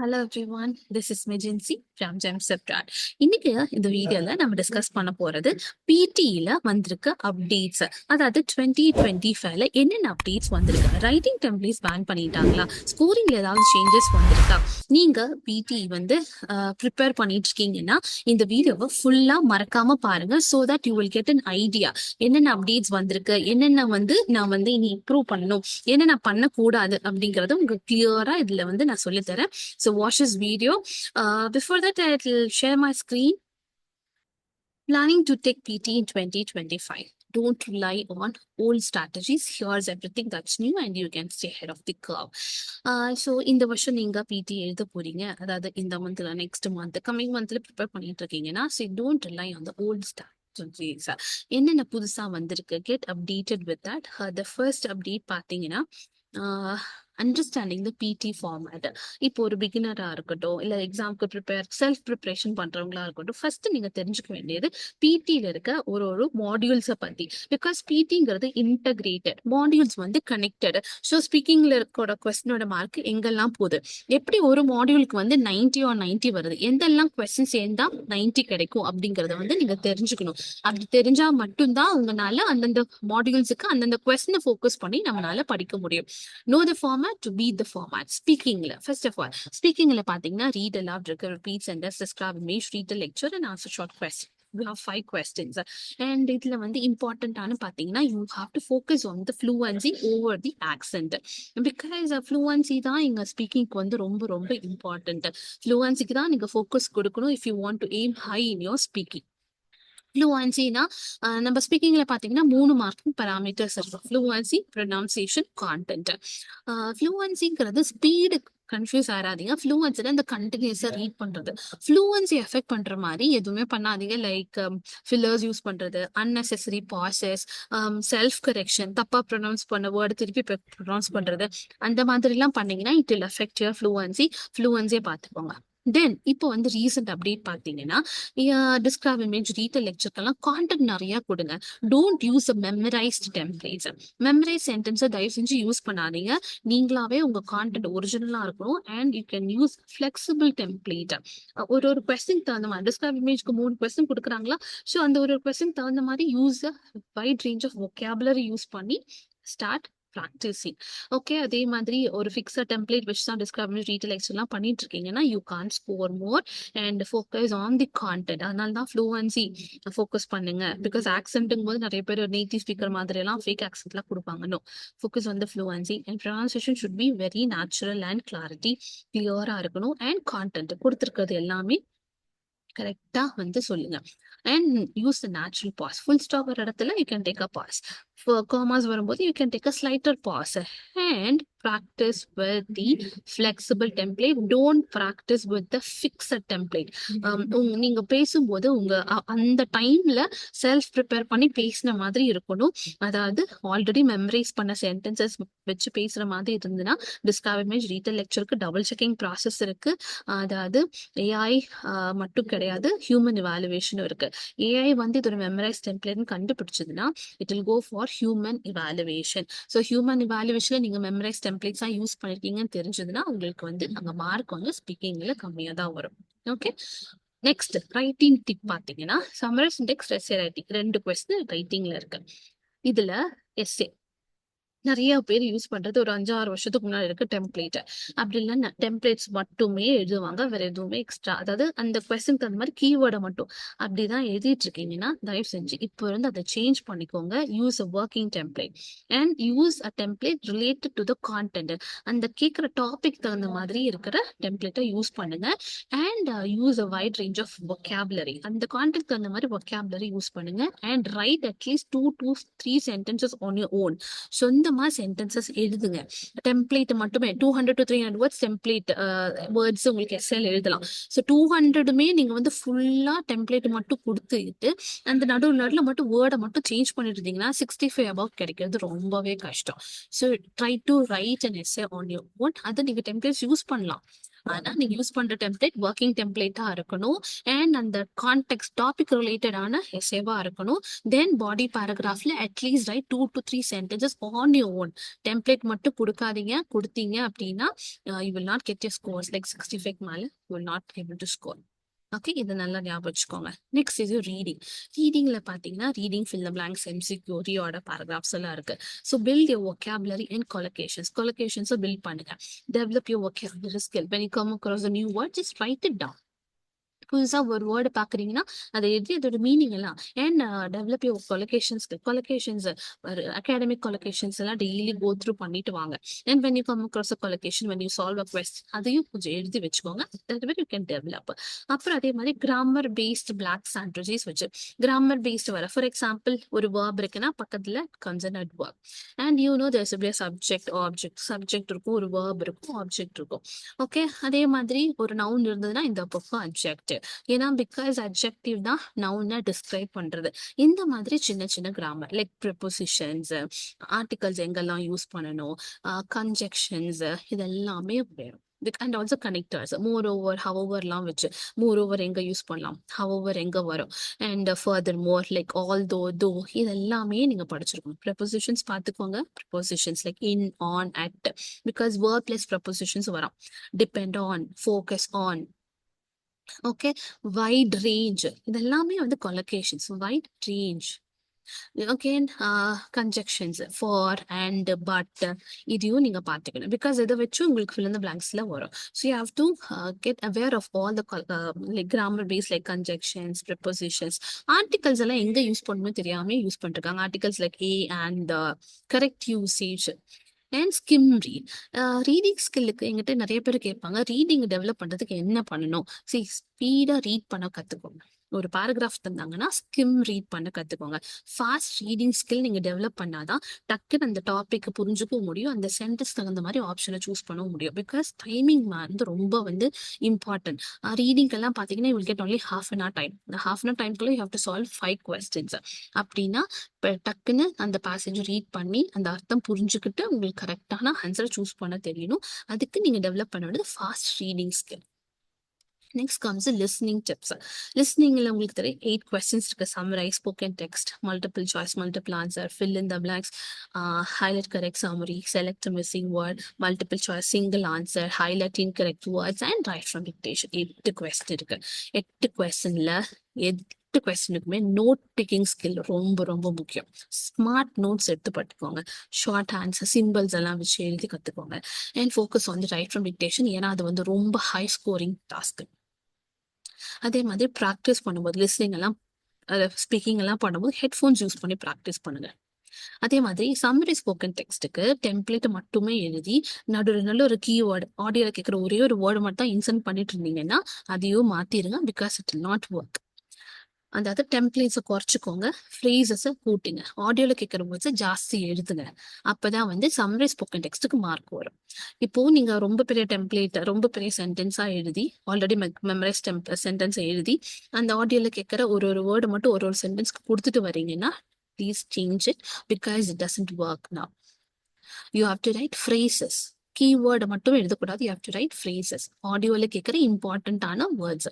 Hello everyone, this is Majency from Gems Abroad. இன்னைக்கு இந்த வீடியோல நம்ம டிஸ்கஸ் பண்ண போறது பிடில வந்திருக்க அப்டேட்ஸ். அதாவது 2025ல என்னென்ன அப்டேட்ஸ் வந்திருக்கு, ரைட்டிங் டெம்ப்ளேட்ஸ் பேன் பண்ணிட்டாங்களா, ஸ்கோரிங்ல ஏதாவது சேஞ்சஸ் வந்திருக்கா. நீங்க பிடி வந்து ப்ரிப்பேர் பண்ணிட்டு இருக்கீங்கன்னா இந்த வீடியோவை ஃபுல்லா மறக்காம பாருங்க. So that you will get an idea என்னென்ன அப்டேட்ஸ் வந்திருக்கு, என்னென்ன நான் இனி இம்ப்ரூவ் பண்ணணும், என்னென்ன பண்ணக்கூடாது அப்படிங்கறது உங்களுக்கு கிளியரா இதுல நான் சொல்லித்தரேன். So watch this video. Before that, I'll share my screen. Planning to take PT in 2025. Don't rely on old strategies. Here's everything that's new and you can stay ahead of the curve. So இந்த வருஷம் நீங்க PT எழுத போறீங்க, அதாவது இந்த மந்த்ல next month coming மந்த்ல prepare பண்ணிட்டு இருக்கீங்கன்னா, so don't rely on the old strategies. என்னென்ன புதுசா வந்திருக்கு, get updated with that. The first update பார்த்தீங்கன்னா அண்டர்ஸ்டாண்டிங் த பிடி ஃபார்மேட். இப்போ ஒரு பிகினரா இருக்கட்டும், இல்ல எக்ஸாம்க்கு செல்ஃப் ப்ரிப்பரேஷன் பண்றவங்களா இருக்கட்டும், ஃபர்ஸ்ட் நீங்க தெரிஞ்சுக்க வேண்டியது பிடில இருக்க ஒரு மாடியூல்ஸை பத்தி. பிகாஸ் பிடிங்கிறது இன்டகிரேட்டட் மாடியூல்ஸ் கனெக்டட். ஸோ ஸ்பீக்கிங்ல இருக்கிற கொஸ்டினோட மார்க் எங்கெல்லாம் போகுது, எப்படி ஒரு மாடியூலுக்கு 90 or 90 வருது, எந்தெல்லாம் கொஸ்டின் சேர்ந்தா 90 கிடைக்கும் அப்படிங்கறத நீங்க தெரிஞ்சுக்கணும். அப்படி தெரிஞ்சா மட்டும்தான் உங்களால அந்தந்த மாடியூல்ஸுக்கு அந்தந்த கொஸ்டினை ஃபோக்கஸ் பண்ணி நம்மளால படிக்க முடியும். Know the format to beat the format. Speakingல first of all, speakingல பாத்தீங்கன்னா read aloud, repeat sentence, describe image, read the lecture and answer short question. We have 5 questions. And இதுல important ஆனு பாத்தீங்கன்னா you have to focus on the fluency over the accent. Because fluency தான் இங்க ஸ்பீக்கிங்க்கு ரொம்ப ரொம்ப important. fluencyக்கு தான் நீங்க focus கொடுக்கணும் if you want to aim high in your speaking. ஃப்ளூவன்சினா நம்ம ஸ்பீக்கிங்ல பாத்தீங்கன்னா 3 மார்க்கிங் பராமீட்டர்ஸ் இருக்கும். Fluency, pronunciation, content. ஃப்ளூவன்சிங்கிறது ஸ்பீடு கன்ஃபியூஸ் ஆகாதீங்க. ஃப்ளூவன்சில இந்த கண்டினியூஸா ரீட் பண்றது. ஃப்ளூவன்சி எஃபெக்ட் பண்ற மாதிரி எதுவுமே பண்ணாதீங்க. லைக் ஃபில்லர்ஸ் யூஸ் பண்றது, அன்னெசரி பாசஸ், செல்ஃப் கரெக்ஷன், தப்பா ப்ரொனவுன்ஸ் பண்ண வேர்டு திருப்பி ப்ரொனவுன்ஸ் பண்றது, அந்த மாதிரி எல்லாம் பண்ணீங்கன்னா it will affect your fluency. ஃப்ளூவன்சியை பார்த்துக்கோங்க. தென் இப்போ ரீசெண்ட் அப்டேட் பார்த்தீங்கன்னா டிஸ்கிரைப் இமேஜ், ரீட்டல் லெக்சர்க்கெல்லாம் கான்டென்ட் நிறைய கொடுங்க. Don't use memorized templates. Memorize சென்டென்ஸை தயவு செஞ்சு யூஸ் பண்ணாதீங்க. நீங்களாவே உங்க கான்டென்ட் ஒரிஜினலா இருக்கணும். And you can use flexible template. ஒரு கொஸ்டின் தகுந்த மாதிரி டிஸ்கிரைப் இமேஜ்க்கு 3 கொஸ்டின் கொடுக்குறாங்களா, ஸோ அந்த ஒரு கொஸ்டின் தகுந்த மாதிரி use wide range of vocabulary use பண்ணி ஸ்டார்ட் ப்ராக்டிசிங். ஓகே, அதே மாதிரி ஒரு ஃபிக்ஸட் டெம்ப்ளேட் வச்சு தான் டிஸ்கிரைப் ரீட்டல் எல்லாம் பண்ணிட்டு இருக்கீங்கன்னா you can score more and focus on the content. அதனால தான் ஃப்ளூவன்சி ஃபோக்கஸ் பண்ணுங்க. பிகாஸ் ஆக்சென்ட்டும் போது நிறைய பேர் நேட்டிவ் ஸ்பீக்கர் மாதிரி எல்லாம் ஃபேக் ஆக்சென்ட்லாம் கொடுப்பாங்க. No, focus on the fluency and pronunciation should be very natural and clarity கிளியரா இருக்கணும். அண்ட் கான்டென்ட் கொடுத்துருக்கிறது எல்லாமே கரெக்டா சொல்லுங்க. And use the natural pause. Full stop வர இடத்துல you can take a pause. Commas வரும்போது you can take a slighter pause. And practice with the flexible template. Don't practice with the fixed template. நீங்க பேசும்போது அந்த டைம்ல self prepare பண்ணி பேசின மாதிரி இருக்கணும். அதாவது ஆல்ரெடி மெமரைஸ் பண்ண சென்டென்சஸ் வச்சு பேசுற மாதிரி இருந்துன்னா டிஸ்கிரைப் இமேஜ், ரீட்டல் லெக்சருக்கு டபுள் செக்கிங் ப்ராசஸ் இருக்கு. அதாவது ஏஐ மட்டும் கிடையாது, ஹியூமன் இவாலுவேஷனும் இருக்கு. ஏஐ இது ஒரு மெமரைஸ் டெம்ப்ளேட்னு கண்டுபிடிச்சதுன்னா it will go for human evaluation. So human இவாலுவேஷன்ல நீங்க மெமரைஸ் டெம்ப்ளேட்ஸா யூஸ் பண்ணிருக்கீங்கன்னு தெரிஞ்சதுன்னா உங்களுக்கு அங்க மார்க் ஸ்பீக்கிங்ல கம்மியா தான் வரும். ஓகே, நெக்ஸ்ட் ரைட்டிங் டிப் பாத்தீங்கன்னா summarize index, essay writing 2 question ரைட்டிங்ல இருக்கு. இதுல எஸ்ஏ நிறைய பேர் யூஸ் பண்றது ஒரு 5-6 வருஷத்துக்கு முன்னாடி இருக்க டெம்ப்ளேட். அப்படி இல்லைன்னா டெம்ப்ளேட்ஸ் மட்டுமே எழுதுவாங்க, வேற எதுவுமே எக்ஸ்ட்ரா, அதாவது அந்த கொஸ்டின் தகுந்த மாதிரி கீவேர்டை மட்டும் அப்படிதான் எழுதிட்டு இருக்கீங்கன்னா தயவு செஞ்சு இப்போ அதை சேஞ்ச் பண்ணிக்கோங்க. Use a working template and use a template related to the content. அந்த கேட்குற டாபிக் தகுந்த மாதிரி இருக்கிற டெம்ப்ளேட்டை யூஸ் பண்ணுங்க. And use a wide range of vocabulary. அந்த கான்டென்ட் தகுந்த மாதிரி வொக்காபுலரி யூஸ் பண்ணுங்க. And write at least 2 to 3 sentences on your own. சொந்தமா சென்டென்சஸ் எழுதுங்க. டெம்ப்ளேட் மட்டுமே 200 to 300 words டெம்ப்ளேட் வேர்ட்ஸ் உங்களுக்கு எஸ்எல் எழுதலாம். ஸோ 200மே நீங்க ஃபுல்லா டெம்ப்ளேட் மட்டும் கொடுத்துட்டு அந்த நடுவில் மட்டும் வேர்டை மட்டும் சேஞ்ச் பண்ணிட்டு இருந்தீங்கன்னா 65 above கிடைக்கிறது ரொம்பவே கஷ்டம். So try to right an S A on your own. அதை நீங்க டெம்ப்ளேட்ஸ் யூஸ் பண்ணலாம். ஆனா நீங்க யூஸ் பண்ற டெம்ப்ளேட் ஒர்க்கிங் டெம்ப்ளேட்டா இருக்கணும். அண்ட் அந்த கான்டெக்ட் டாபிக் ரிலேட்டடான எஸ்ஏவா இருக்கணும். தென் பாடி பேராகிராஃப்ல அட்லீஸ்ட் least 2 to 3 sentences on your own. Template மட்டும் கொடுக்காதீங்க. கொடுத்தீங்க அப்படின்னா you will not get your scores like 65 மேல you will not able to score. Okay, இதை நல்லா ஞாபகம் வச்சுக்கோங்க. நெக்ஸ்ட் இது ரீடிங். ரீடிங்ல பாத்தீங்கன்னா reading fill the blanks, MCQ, reorder, paragraphs எல்லாம் இருக்கு. So build your vocabulary and collocations build பண்ணுங்க. Develop your vocabulary skill. when you come across a new word, just write it down. புதுசா ஒரு word பாக்குறீங்கன்னா அதை எழுதி அதோட மீனிங் எல்லாம் அண்ட் டெவலப் யோர் கொலகேஷன்ஸ் அகாடமிக் கொலகேஷன்ஸ் எல்லாம் டெய்லி கோ த்ரூ பண்ணிட்டு வாங்க. And when you come across a collocation, when you solve a question, அதையும் கொஞ்சம் எழுதி வச்சுக்கோங்க. that way you can develop. அப்புறம் அதே மாதிரி கிராமர் பேஸ்ட் பிளாக் ஸ்ட்ராட்டஜிஸ் வச்சு கிராமர் பேஸ்ட் வர ஃபார் எக்ஸாம்பிள் ஒரு வேர்ப் இருக்குன்னா பக்கத்துல concerned verb and you know there's B subject object. Subject இருக்கும், ஒரு வேர்ப் இருக்கும், ஆப்ஜெக்ட் இருக்கும். ஓகே, அதே மாதிரி ஒரு நவுன் இருந்ததுன்னா இந்த பக்கம் அப்ஜெக்ட். ஏன்னா பிகாஸ் அட்ஜெக்டிவ் தான் நவுனை டிஸ்கிரைப் பண்றது. இந்த மாதிரி சின்ன சின்ன கிராமர் லைக் ப்ரிப்போசிஷன்ஸ், ஆர்டிகல்ஸ் எங்கெல்லாம் யூஸ் பண்ணணும், கன்ஜெக்ஷன்ஸ், இதெல்லாமே வேணும். And also connectors, moreover, ஹவர்லாம் வச்சு மோர் ஓவர் எங்க யூஸ் பண்ணலாம், ஹவர் எங்க வரும், and furthermore like although இதெல்லாமே நீங்க படிச்சிருக்கணும். ப்ரெப்போசிஷன்ஸ் பார்த்துக்கோங்க. Prepositions like in, on, at, because verb plus prepositions வரும். Depend on, focus on. Okay, wide range, இதெல்லாமே வந்து collocations. Wide range. Okay, conjunctions for and but இதையும் நீங்க பார்த்துக்கணும். பிகாஸ் இதை வச்சு உங்களுக்கு fill in the blanksல வரும். So you have to get aware of all the like grammar base like conjunctions, prepositions. Articles எல்லாம் எங்க யூஸ் பண்ணணும் தெரியாம யூஸ் பண்ணிருக்காங்க. Articles like A and correct usage and skim read. Reading ஸ்கில்லுக்கு எங்கிட்ட நிறைய பேர் கேட்பாங்க, ரீடிங் டெவலப் பண்றதுக்கு என்ன பண்ணணும். ஸ்பீடா ரீட் பண்ண கத்துக்கோங்க. ஒரு பேராகிராஃப் தந்தாங்கன்னா ஸ்கிம் ரீட் பண்ண கத்துக்கோங்க. ஃபாஸ்ட் ரீடிங் ஸ்கில் நீங்க டெவலப் பண்ணாதான் டக்குன்னு அந்த டாபிக் புரிஞ்சுக்கவும் முடியும், அந்த சென்டென்ஸ் தகுந்த மாதிரி ஆப்ஷனை சூஸ் பண்ணவும் முடியும். பிகாஸ் டைமிங் வந்து ரொம்ப வந்து இம்பார்ட்டன்ட். ரீடிங்க்கெல்லாம் பார்த்தீங்கன்னா you will get only ½ time. இந்த ½ டைம்குள்ள you have to solve 5 questions. அப்படின்னா டக்குன்னு அந்த பேசேஜ் ரீட் பண்ணி அந்த அர்த்தம் புரிஞ்சுக்கிட்டு உங்களுக்கு கரெக்டான ஆன்சரை சூஸ் பண்ண தெரியணும். அதுக்கு நீங்க டெவலப் பண்ண வேண்டியது fast reading skill. Next comes listening tips. லிஸ்னிங்ல உங்களுக்கு தெரியும் 8 questions இருக்கு. Summarize, spoken text, multiple choice, multiple answer, fill in the blanks, highlight correct summary, select missing word, multiple choice, single answer, highlight incorrect words and write from dictation. 8 question இருக்கு. 8 questionல 8 questionக்குமே note taking skill ரொம்ப ரொம்ப முக்கியம். Smart notes எடுத்து பட்டுக்கோங்க. Short answer, symbols எல்லாம் வச்சு எழுதி கத்துக்கோங்க. And focus on the right from dictation. ஏன்னா அது வந்து ரொம்ப ஹை ஸ்கோரிங் டாஸ்க். அதே மாதிரி ப்ராக்டிஸ் பண்ணும்போது லிஸ்னிங் எல்லாம் ஸ்பீக்கிங் எல்லாம் பண்ணும்போது ஹெட்ஃபோன்ஸ் யூஸ் பண்ணி ப்ராக்டிஸ் பண்ணுங்க. அதே மாதிரி சம்மரி ஸ்போக்கன் டெக்ஸ்ட்டுக்கு டெம்ப்ளேட் மட்டுமே எழுதி நடுவில் ஒரு கீவேர்டு ஆடியோல கேட்குற ஒரே ஒரு வேர்டு மட்டும் இன்சர்ட் பண்ணிட்டு இருந்தீங்கன்னா அதையும் மாத்திருங்க. Because it will not work. அதாவது டெம்ப்ளேட்ஸை குறைச்சிக்கோங்க, ஃப்ரேசஸை கூட்டுங்க, ஆடியோல கேட்குற வேர்ட்ஸை ஜாஸ்தி எழுதுங்க. அப்பதான் வந்து சம்மரி ஸ்போக்கன் டெக்ஸ்ட்டுக்கு மார்க் வரும். இப்போ நீங்க ரொம்ப பெரிய டெம்ப்ளேட், ரொம்ப பெரிய சென்டென்ஸா எழுதி ஆல்ரெடி மெமரைஸ் சென்டென்ஸை எழுதி அந்த ஆடியோல கேட்குற ஒரு வேர்டு மட்டும் ஒரு சென்டென்ஸ்க்கு கொடுத்துட்டு வரீங்கன்னா please change it. Because it doesn't work now. You have to write phrases. Keyword மட்டும் எழுதக்கூடாது. You have to write phrases. ஆடியோல கேட்குற இம்பார்ட்டன்டான words.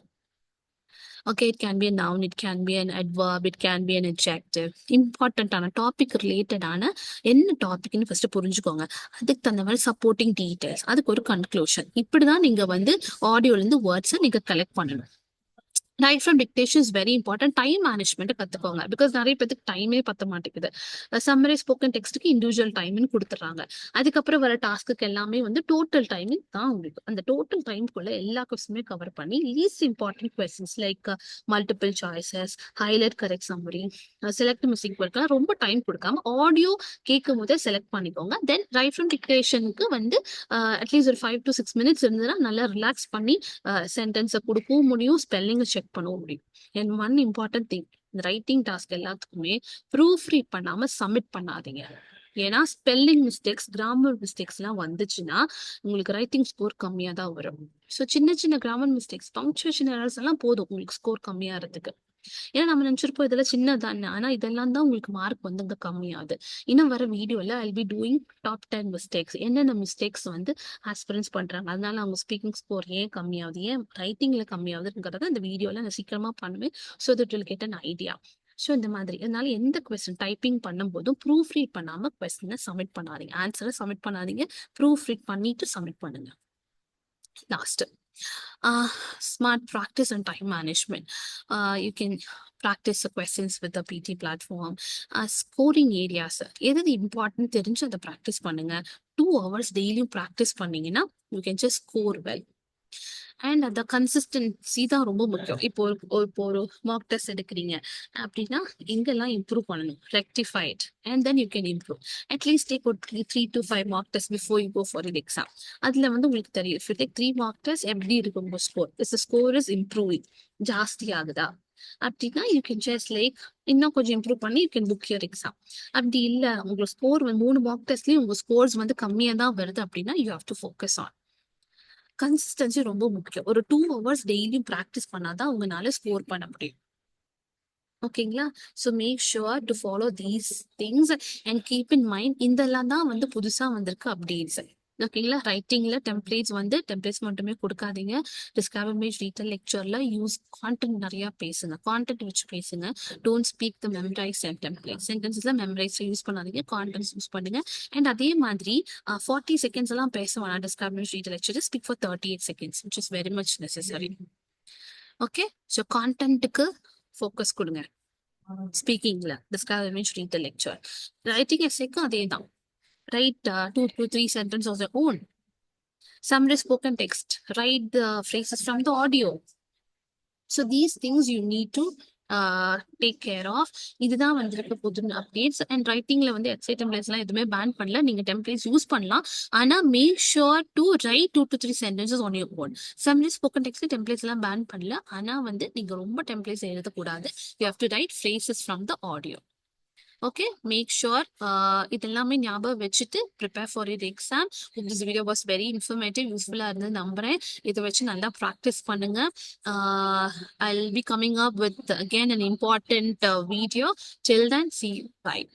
Okay, it can be a noun, it can be an adverb, it can be an adjective. Important ஆன topic ரிலேட்டடான என்ன டாபிக்னு first புரிஞ்சுக்கோங்க. அதுக்கு தகுந்த மாதிரி சப்போர்ட்டிங் டீடைல்ஸ், அதுக்கு ஒரு கன்க்ளூஷன். இப்படிதான் நீங்க வந்து ஆடியோல இருந்து வேர்ட்ஸை நீங்க கலெக்ட் பண்ணணும். Right from dictation is very important. Time management கத்துக்கோங்க. பிகாஸ் நிறைய பேருக்கு டைமே பத்த மாட்டேங்குது. சம்மரி ஸ்போக்கன் டெக்ஸ்ட்டுக்கு இண்டிவிஜுவல் டைம்னு கொடுத்துறாங்க. அதுக்கப்புறம் வர டாஸ்க்கு எல்லாமே வந்து டோட்டல் டைமிங் தான் உங்களுக்கு. அந்த டோட்டல் டைம்குள்ள எல்லா கொஸ்டினுமே கவர் பண்ணி least important questions like multiple choices, highlight correct summary, select missing வேர்ட்லாம் ரொம்ப டைம் கொடுக்காம ஆடியோ கேட்கும் போதே செலக்ட் பண்ணிக்கோங்க. தென் ரைட் ஃப்ரம் டிக்டேஷனுக்கு வந்து அட்லீஸ்ட் ஒரு 5 to 6 minutes இருந்ததுன்னா நல்லா ரிலாக்ஸ் பண்ணி சென்டென்ஸை கொடுக்கவும் முடியும், ஸ்பெல்லிங்கை செக் பண்ணவும் முடியும். அண்ட் ஒன் இம்பார்ட்டன்ட் திங், இந்த ரைட்டிங் டாஸ்க் எல்லாத்துக்குமே ப்ரூஃப் ரீட் பண்ணாம சப்மிட் பண்ணாதீங்க. ஏன்னா ஸ்பெல்லிங் மிஸ்டேக்ஸ், கிராமர் மிஸ்டேக்ஸ் எல்லாம் வந்துச்சுன்னா உங்களுக்கு ரைட்டிங் ஸ்கோர் கம்மியா தான் வரும். ஸோ சின்ன சின்ன கிராமர் மிஸ்டேக்ஸ், பங்க்சுவேஷன் எரர்ஸ் எல்லாம் போதும் உங்களுக்கு ஸ்கோர் கம்மியாகிறதுக்கு. ஏன்னா நம்ம நினைச்சிருப்போம் இதெல்லாம் சின்னதானே. ஆனா இதெல்லாம் தான் உங்களுக்கு மார்க் வந்து அங்க கம்மியாகுது. இன்னும் வர வீடியோல ஐ will be doing top 10 mistakes. என்னென்ன மிஸ்டேக்ஸ் வந்து ஆஸ்பிரண்ட்ஸ் பண்றாங்க. அதனால அவங்க ஸ்பீக்கிங் ஸ்கோர் ஏன் கம்மியாகுது, ஏன் ரைட்டிங்ல கம்மியாகுதுங்கிறத இந்த வீடியோல நான் சீக்கிரமா பண்ணுவேன். So that will get an idea. So இந்த மாதிரி. அதனால எந்த கொஸ்டின் டைப்பிங் பண்ணும்போதும் ப்ரூஃப் ரீட் பண்ணாம கொஸ்டினை சப்மிட் பண்ணாதீங்க. ஆன்சரை சப்மிட் பண்ணாதீங்க. ப்ரூஃப் ரீட் பண்ணிட்டு சப்மிட் பண்ணுங்க. Last, smart practice and time management. You can practice the questions with the PT platform. Scoring areas. எது important தெரிஞ்சு அதை ப்ராக்டிஸ் பண்ணுங்க. 2 hours டெய்லியும் ப்ராக்டிஸ் பண்ணீங்கன்னா you can just score well. And அந்த கன்சிஸ்டன்சி தான் ரொம்ப முக்கியம். இப்போ ஒரு மார்க் டெஸ்ட் எடுக்கிறீங்க அப்படின்னா எங்கெல்லாம் இம்ப்ரூவ் பண்ணணும், rectified and then you can improve. At least take ஒரு 3 to 5 mark test before you go for it exam. அதுல வந்து உங்களுக்கு தெரியும் if you take 3 mark test எப்படி இருக்கும் உங்க score, is score is improving, ஜாஸ்தி ஆகுதா அப்படின்னா யூ கேன் ஜஸ்ட் லைக் இன்னும் கொஞ்சம் இம்ப்ரூவ் பண்ணி you can book your exam. அப்படி இல்ல உங்க ஸ்கோர் வந்து 3 மார்க் டெஸ்ட்லயும் உங்க ஸ்கோர்ஸ் வந்து கம்மியா தான் வருது அப்படின்னா you have to focus on consistency. ரொம்ப முக்கியம். ஒரு 2 hours டெய்லியும் ப்ராக்டிஸ் பண்ணாதான் உங்களால ஸ்கோர் பண்ண முடியும். ஓகேங்களா? So make sure to follow these things and keep in mind இதெல்லாம் தான் வந்து புதுசா வந்திருக்கு அப்டேட்ஸ். ஓகேங்களா? ரைட்டிங்ல டெம்ப்ளேட்ஸ் மட்டுமே கொடுக்காதீங்க. டிஸ்கவர் மேஜ் ரீட்டல் லெக்சர்ல யூஸ் கான்டென்ட் நிறைய பேசுங்க. கான்டென்ட் வச்சு பேசுங்க. Don't speak the memorize and template சென்டென்சஸ்ல மெமரைஸ் யூஸ் பண்ணாதீங்க. கான்டென்ட்ஸ் யூஸ் பண்ணுங்க. அண்ட் அதே மாதிரி 40 seconds எல்லாம் பேச வேணாம். Describe image retell lecture speak for 38 seconds, which is very much necessary. Okay, so கான்டென்ட்டுக்கு ஃபோக்கஸ் கொடுங்க. ஸ்பீக்கிங்ல describe image retell lecture. Writing எஸ்ஸேக்கும் அதே தான். Write 2 to 3 sentences of your own. Summary spoken text. Write the phrases from the audio. So these things you need to take care of. இதுதான் வந்திருக்க புது updates. And ரைட்டிங்ல வந்து S A templates எல்லாம் எதுவுமே pan பண்ணல. நீங்க டெம்ப்ளேட்ஸ் யூஸ் பண்ணலாம். ஆனா make sure to write 2 to 3 sentences on your own. Summary spoken text templates எல்லாம் பேன் பண்ணல. ஆனா வந்து நீங்க ரொம்ப டெம்ப்ளேட்ஸ் எழுதக்கூடாது. You have to write phrases from the audio. ஓகே, மேக் ஷுர் இதெல்லாமே ஞாபகம் வச்சுட்டு prepare for your exam. This video was very informative, யூஸ்ஃபுல்லாக இருந்து நம்புறேன். இதை வச்சு நல்லா ப்ராக்டிஸ் பண்ணுங்க. I will be coming up with again an important video. Till then, see you. Bye.